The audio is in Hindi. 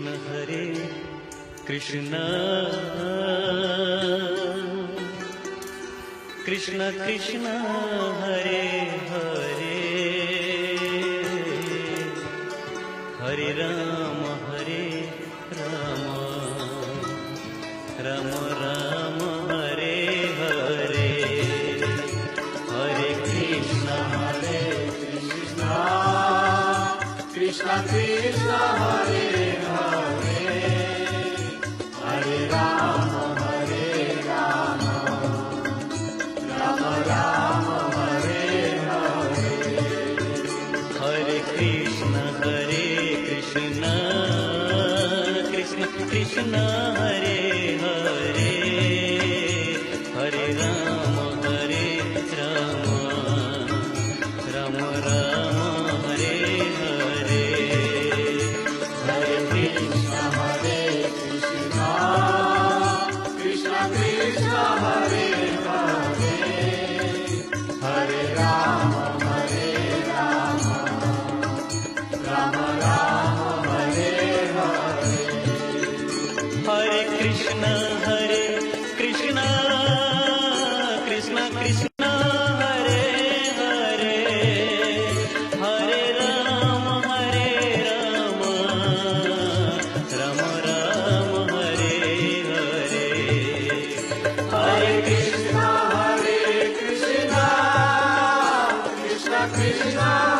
कृष्ण हरे कृष्ण कृष्ण कृष्ण हरे हरे हरे राम राम राम हरे हरे हरे कृष्ण कृष्ण कृष्ण हरे हरे हरे राम राम राम हरे हरे हरे कृष्ण कृष्ण कृष्ण हरे हरे हरे राम राम राम हरे हरे हरे कृष्ण कृष्ण कृष्ण हरे हरे हरे राम राम राम हरे हरे हरे कृष्ण कृष्ण कृष्ण हरे हरे हरे राम राम राम हरे हरे हरे कृष्ण कृष्ण कृष्ण